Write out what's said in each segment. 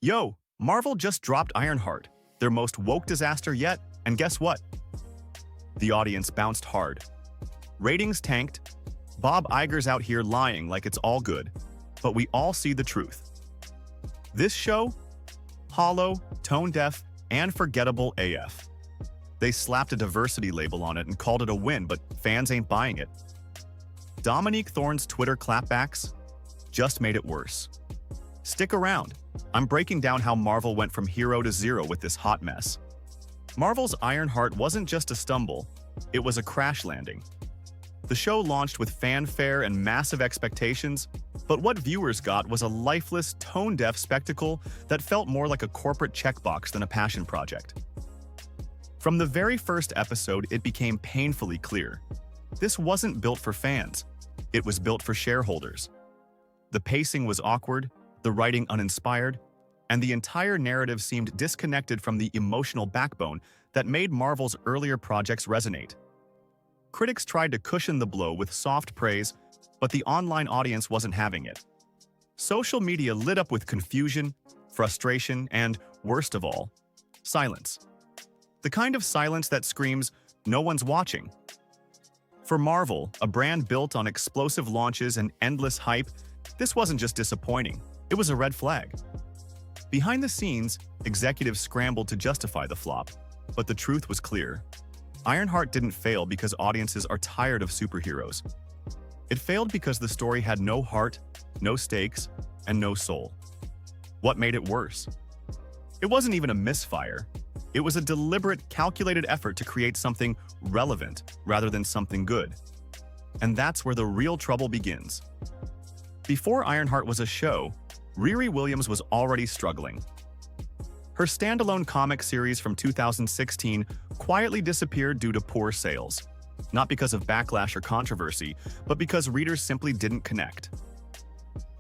Yo, Marvel just dropped Ironheart, their most woke disaster yet, and guess what? The audience bounced hard. Ratings tanked. Bob Iger's out here lying like it's all good, but we all see the truth. This show? Hollow, tone-deaf, and forgettable AF. They slapped a diversity label on it and called it a win, but fans ain't buying it. Dominique Thorne's Twitter clapbacks just made it worse. Stick around. I'm breaking down how Marvel went from hero to zero with this hot mess. Marvel's Ironheart wasn't just a stumble, it was a crash landing. The show launched with fanfare and massive expectations, but what viewers got was a lifeless, tone-deaf spectacle that felt more like a corporate checkbox than a passion project. From the very first episode, it became painfully clear. This wasn't built for fans, it was built for shareholders. The pacing was awkward, the writing uninspired, and the entire narrative seemed disconnected from the emotional backbone that made Marvel's earlier projects resonate. Critics tried to cushion the blow with soft praise, but the online audience wasn't having it. Social media lit up with confusion, frustration, and, worst of all, silence. The kind of silence that screams, "No one's watching." For Marvel, a brand built on explosive launches and endless hype, this wasn't just disappointing, it was a red flag. Behind the scenes, executives scrambled to justify the flop, but the truth was clear. Ironheart didn't fail because audiences are tired of superheroes. It failed because the story had no heart, no stakes, and no soul. What made it worse? It wasn't even a misfire. It was a deliberate, calculated effort to create something relevant rather than something good. And that's where the real trouble begins. Before Ironheart was a show, Riri Williams was already struggling. Her standalone comic series from 2016 quietly disappeared due to poor sales. Not because of backlash or controversy, but because readers simply didn't connect.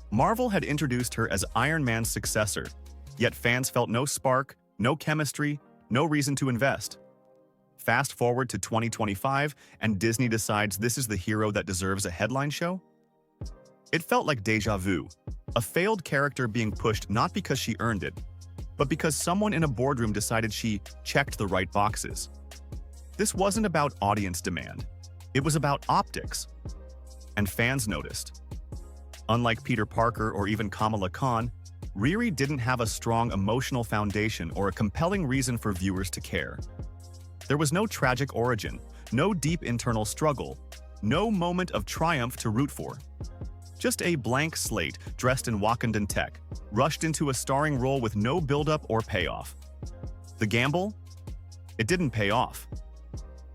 Marvel had introduced her as Iron Man's successor, yet fans felt no spark, no chemistry, no reason to invest. Fast forward to 2025, and Disney decides this is the hero that deserves a headline show? It felt like déjà vu, a failed character being pushed not because she earned it, but because someone in a boardroom decided she checked the right boxes. This wasn't about audience demand, it was about optics. And fans noticed. Unlike Peter Parker or even Kamala Khan, Riri didn't have a strong emotional foundation or a compelling reason for viewers to care. There was no tragic origin, no deep internal struggle, no moment of triumph to root for. Just a blank slate dressed in Wakandan tech, rushed into a starring role with no build-up or payoff. The gamble? It didn't pay off.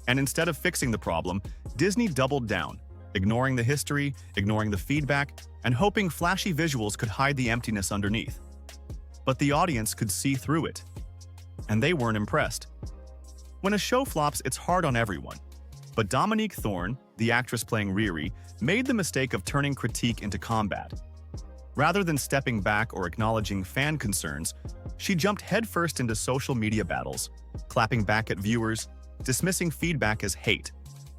And instead of fixing the problem, Disney doubled down, ignoring the history, ignoring the feedback, and hoping flashy visuals could hide the emptiness underneath. But the audience could see through it. And they weren't impressed. When a show flops, it's hard on everyone. But Dominique Thorne, the actress playing Riri, made the mistake of turning critique into combat. Rather than stepping back or acknowledging fan concerns, she jumped headfirst into social media battles, clapping back at viewers, dismissing feedback as hate,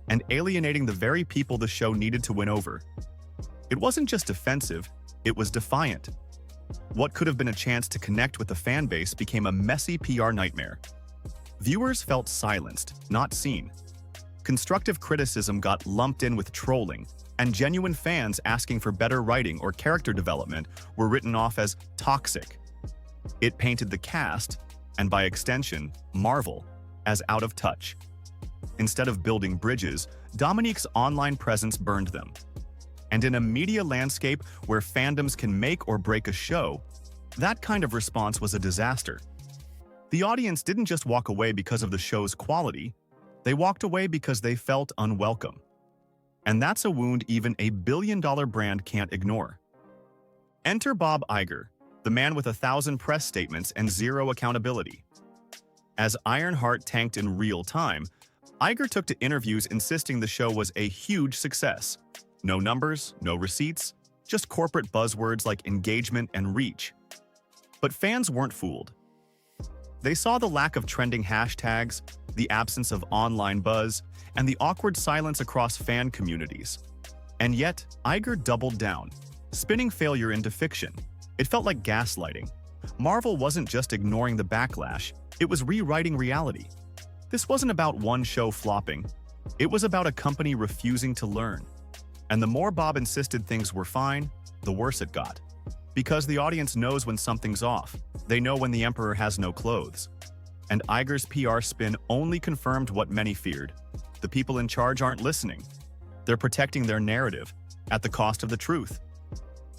and alienating the very people the show needed to win over. It wasn't just defensive, it was defiant. What could have been a chance to connect with the fan base became a messy PR nightmare. Viewers felt silenced, not seen. Constructive criticism got lumped in with trolling, and genuine fans asking for better writing or character development were written off as toxic. It painted the cast, and by extension, Marvel, as out of touch. Instead of building bridges, Dominique's online presence burned them. And in a media landscape where fandoms can make or break a show, that kind of response was a disaster. The audience didn't just walk away because of the show's quality, they walked away because they felt unwelcome. And that's a wound even a billion-dollar brand can't ignore. Enter Bob Iger, the man with 1,000 press statements and zero accountability. As Ironheart tanked in real time, Iger took to interviews insisting the show was a huge success. No numbers, no receipts, just corporate buzzwords like engagement and reach. But fans weren't fooled. They saw the lack of trending hashtags, the absence of online buzz, and the awkward silence across fan communities. And yet, Iger doubled down, spinning failure into fiction. It felt like gaslighting, Marvel wasn't just ignoring the backlash, it was rewriting reality. This wasn't about one show flopping, it was about a company refusing to learn. And the more Bob insisted things were fine, the worse it got. Because the audience knows when something's off. They know when the Emperor has no clothes. And Iger's PR spin only confirmed what many feared. The people in charge aren't listening. They're protecting their narrative at the cost of the truth.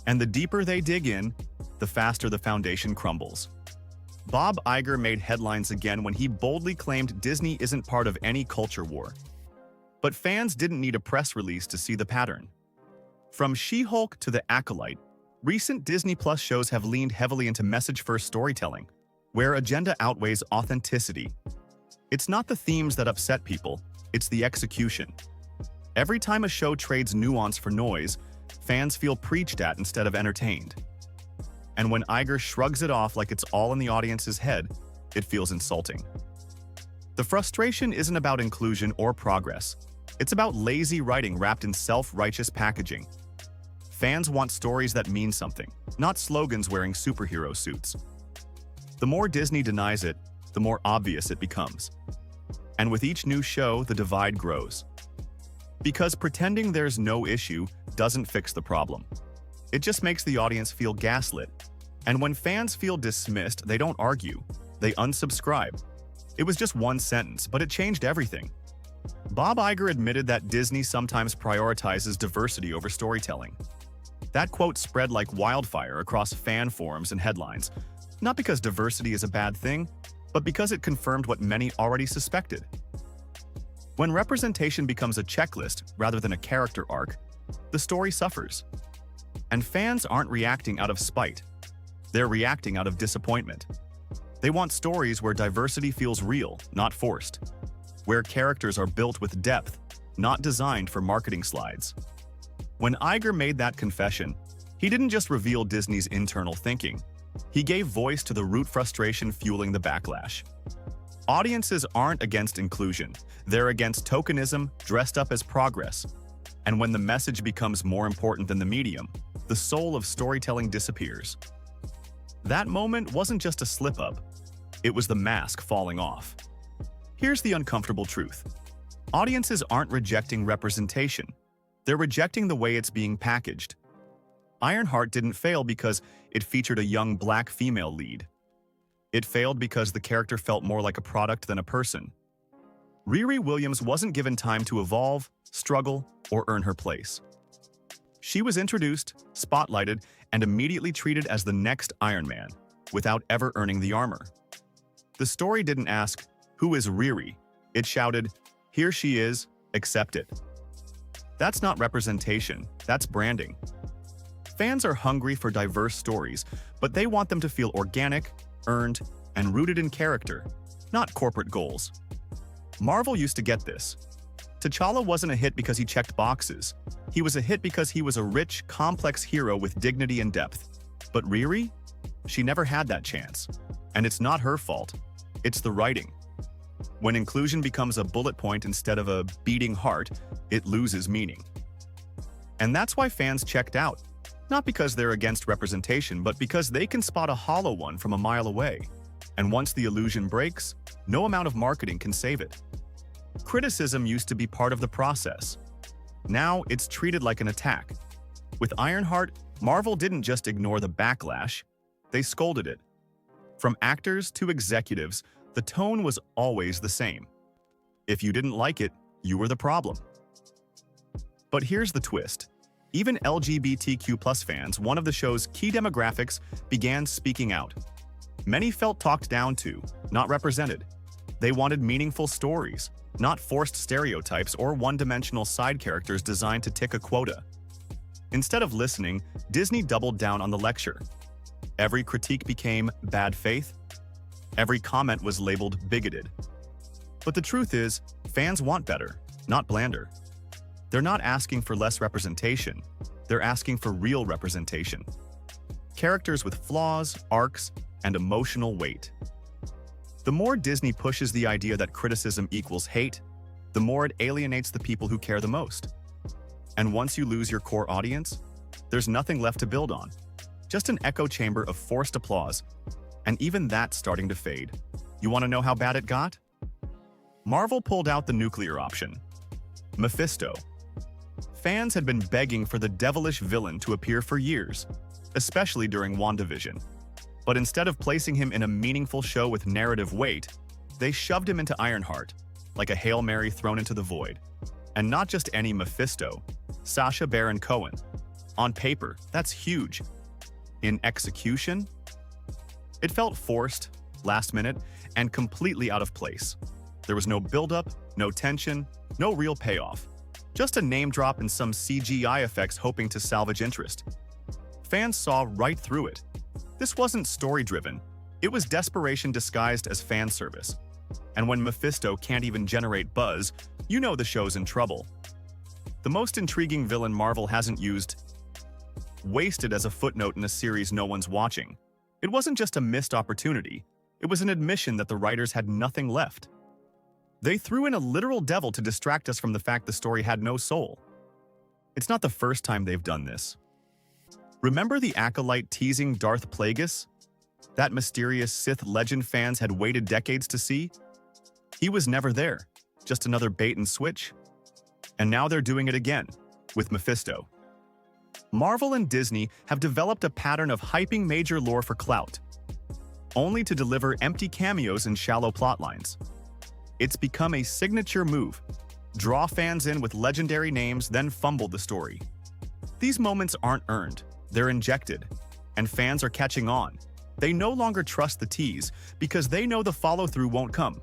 And the deeper they dig in, the faster the foundation crumbles. Bob Iger made headlines again when he boldly claimed Disney isn't part of any culture war. But fans didn't need a press release to see the pattern. From She-Hulk to The Acolyte, recent Disney Plus shows have leaned heavily into message-first storytelling, where agenda outweighs authenticity. It's not the themes that upset people, it's the execution. Every time a show trades nuance for noise, fans feel preached at instead of entertained. And when Iger shrugs it off like it's all in the audience's head, it feels insulting. The frustration isn't about inclusion or progress. It's about lazy writing wrapped in self-righteous packaging. Fans want stories that mean something, not slogans wearing superhero suits. The more Disney denies it, the more obvious it becomes. And with each new show, the divide grows. Because pretending there's no issue doesn't fix the problem. It just makes the audience feel gaslit. And when fans feel dismissed, they don't argue. They unsubscribe. It was just one sentence, but it changed everything. Bob Iger admitted that Disney sometimes prioritizes diversity over storytelling. That quote spread like wildfire across fan forums and headlines, not because diversity is a bad thing, but because it confirmed what many already suspected. When representation becomes a checklist rather than a character arc, the story suffers. And fans aren't reacting out of spite. They're reacting out of disappointment. They want stories where diversity feels real, not forced. Where characters are built with depth, not designed for marketing slides. When Iger made that confession, he didn't just reveal Disney's internal thinking. He gave voice to the root frustration fueling the backlash. Audiences aren't against inclusion. They're against tokenism dressed up as progress. And when the message becomes more important than the medium, the soul of storytelling disappears. That moment wasn't just a slip-up. It was the mask falling off. Here's the uncomfortable truth. Audiences aren't rejecting representation. They're rejecting the way it's being packaged. Ironheart didn't fail because it featured a young black female lead. It failed because the character felt more like a product than a person. Riri Williams wasn't given time to evolve, struggle, or earn her place. She was introduced, spotlighted, and immediately treated as the next Iron Man, without ever earning the armor. The story didn't ask, "Who is Riri?" It shouted, "Here she is, accept it." That's not representation, that's branding. Fans are hungry for diverse stories, but they want them to feel organic, earned, and rooted in character, not corporate goals. Marvel used to get this. T'Challa wasn't a hit because he checked boxes. He was a hit because he was a rich, complex hero with dignity and depth. But Riri? She never had that chance. And it's not her fault. It's the writing. When inclusion becomes a bullet point instead of a beating heart, it loses meaning. And that's why fans checked out. Not because they're against representation, but because they can spot a hollow one from a mile away. And once the illusion breaks, no amount of marketing can save it. Criticism used to be part of the process. Now it's treated like an attack. With Ironheart, Marvel didn't just ignore the backlash, they scolded it. From actors to executives, the tone was always the same. If you didn't like it, you were the problem. But here's the twist. Even LGBTQ+ fans, one of the show's key demographics, began speaking out. Many felt talked down to, not represented. They wanted meaningful stories, not forced stereotypes or one-dimensional side characters designed to tick a quota. Instead of listening, Disney doubled down on the lecture. Every critique became bad faith. Every comment was labeled bigoted. But the truth is, fans want better, not blander. They're not asking for less representation. They're asking for real representation. Characters with flaws, arcs, and emotional weight. The more Disney pushes the idea that criticism equals hate, the more it alienates the people who care the most. And once you lose your core audience, there's nothing left to build on. just an echo chamber of forced applause, and even that's starting to fade. You want to know how bad it got? Marvel pulled out the nuclear option. Mephisto. Fans had been begging for the devilish villain to appear for years, especially during WandaVision. But instead of placing him in a meaningful show with narrative weight, they shoved him into Ironheart, like a Hail Mary thrown into the void. And not just any Mephisto, Sacha Baron Cohen. On paper, that's huge. In execution, it felt forced, last minute, and completely out of place. There was no build-up, no tension, no real payoff. Just a name drop and some CGI effects hoping to salvage interest. Fans saw right through it. This wasn't story-driven. It was desperation disguised as fan service. And when Mephisto can't even generate buzz, you know the show's in trouble. The most intriguing villain Marvel hasn't used, wasted as a footnote in a series no one's watching. It wasn't just a missed opportunity. It was an admission that the writers had nothing left. They threw in a literal devil to distract us from the fact the story had no soul. It's not the first time they've done this. Remember the Acolyte teasing Darth Plagueis? That mysterious Sith legend fans had waited decades to see? He was never there, just another bait and switch. And now they're doing it again, with Mephisto. Marvel and Disney have developed a pattern of hyping major lore for clout, only to deliver empty cameos and shallow plotlines. It's become a signature move. Draw fans in with legendary names, then fumble the story. These moments aren't earned, they're injected, and fans are catching on. They no longer trust the tease because they know the follow-through won't come.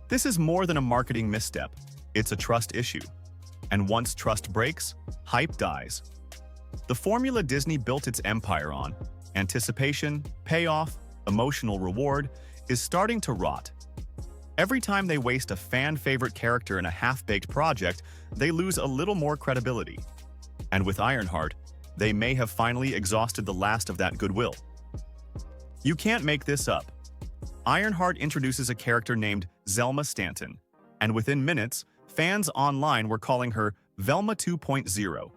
This is more than a marketing misstep, it's a trust issue. And once trust breaks, hype dies. The formula Disney built its empire on, anticipation, payoff, emotional reward, is starting to rot. Every time they waste a fan-favorite character in a half-baked project, they lose a little more credibility. And with Ironheart, they may have finally exhausted the last of that goodwill. You can't make this up. Ironheart introduces a character named Zelma Stanton, and within minutes, fans online were calling her Velma 2.0.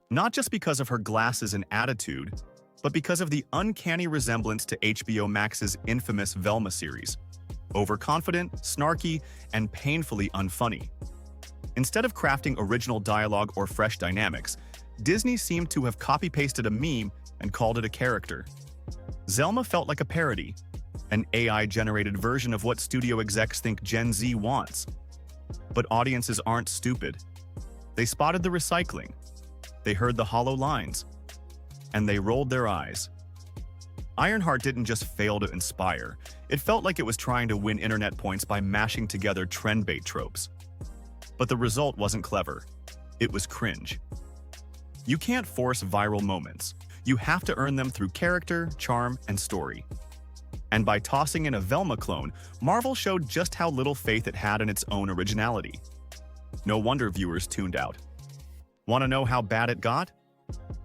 Not just because of her glasses and attitude, but because of the uncanny resemblance to HBO Max's infamous Velma series. Overconfident, snarky, and painfully unfunny. Instead of crafting original dialogue or fresh dynamics, Disney seemed to have copy-pasted a meme and called it a character. Zelma felt like a parody, an AI-generated version of what studio execs think Gen Z wants. But audiences aren't stupid. They spotted the recycling, they heard the hollow lines, and they rolled their eyes. Ironheart didn't just fail to inspire, it felt like it was trying to win internet points by mashing together trend-bait tropes. But the result wasn't clever. It was cringe. You can't force viral moments. You have to earn them through character, charm, and story. And by tossing in a Velma clone, Marvel showed just how little faith it had in its own originality. No wonder viewers tuned out. Want to know how bad it got?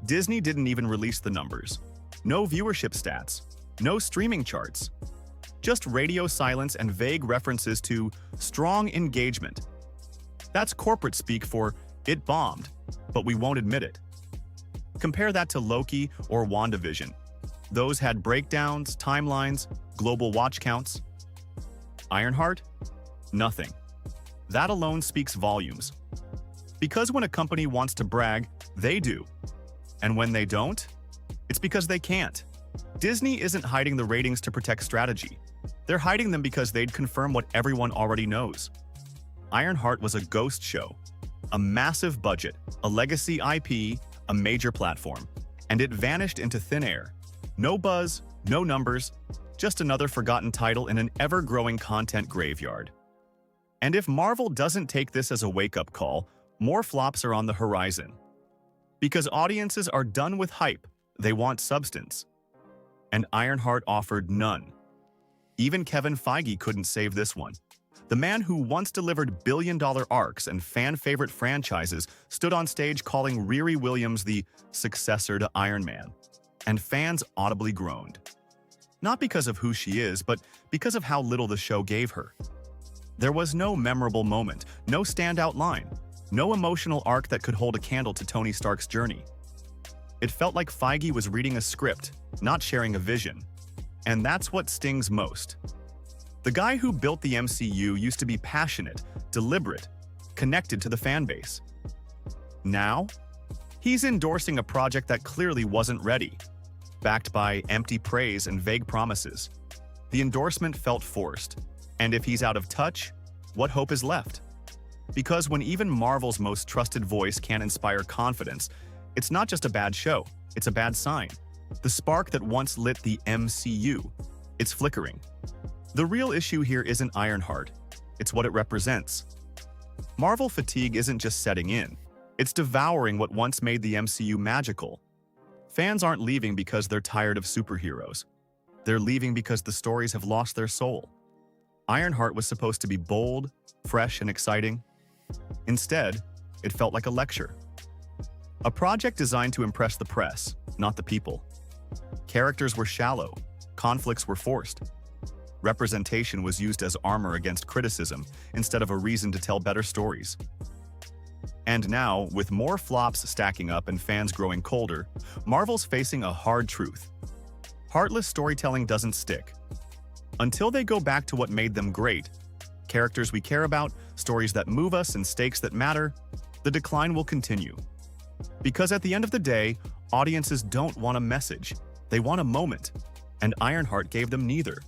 Disney didn't even release the numbers. No viewership stats, no streaming charts. Just radio silence and vague references to strong engagement. That's corporate speak for it bombed, but we won't admit it. Compare that to Loki or WandaVision. Those had breakdowns, timelines, global watch counts. Ironheart? Nothing. That alone speaks volumes. Because when a company wants to brag, they do. And when they don't, it's because they can't. Disney isn't hiding the ratings to protect strategy. They're hiding them because they'd confirm what everyone already knows. Ironheart was a ghost show. A massive budget, a legacy IP, a major platform. And it vanished into thin air. No buzz, no numbers, just another forgotten title in an ever-growing content graveyard. And if Marvel doesn't take this as a wake-up call, more flops are on the horizon. Because audiences are done with hype, they want substance. And Ironheart offered none. Even Kevin Feige couldn't save this one. The man who once delivered billion-dollar arcs and fan-favorite franchises stood on stage calling Riri Williams the successor to Iron Man. And fans audibly groaned. Not because of who she is, but because of how little the show gave her. There was no memorable moment, no standout line, no emotional arc that could hold a candle to Tony Stark's journey. It felt like Feige was reading a script, not sharing a vision. And that's what stings most. The guy who built the MCU used to be passionate, deliberate, connected to the fanbase. Now, he's endorsing a project that clearly wasn't ready, backed by empty praise and vague promises. The endorsement felt forced, and if he's out of touch, what hope is left? Because when even Marvel's most trusted voice can't inspire confidence, it's not just a bad show, it's a bad sign. The spark that once lit the MCU, it's flickering. The real issue here isn't Ironheart, it's what it represents. Marvel fatigue isn't just setting in, it's devouring what once made the MCU magical. Fans aren't leaving because they're tired of superheroes. They're leaving because the stories have lost their soul. Ironheart was supposed to be bold, fresh, and exciting. Instead, it felt like a lecture. A project designed to impress the press, not the people. Characters were shallow, conflicts were forced. Representation was used as armor against criticism instead of a reason to tell better stories. And now, with more flops stacking up and fans growing colder, Marvel's facing a hard truth. Heartless storytelling doesn't stick. Until they go back to what made them great, characters we care about, stories that move us, and stakes that matter, the decline will continue. Because at the end of the day, audiences don't want a message, they want a moment, and Ironheart gave them neither.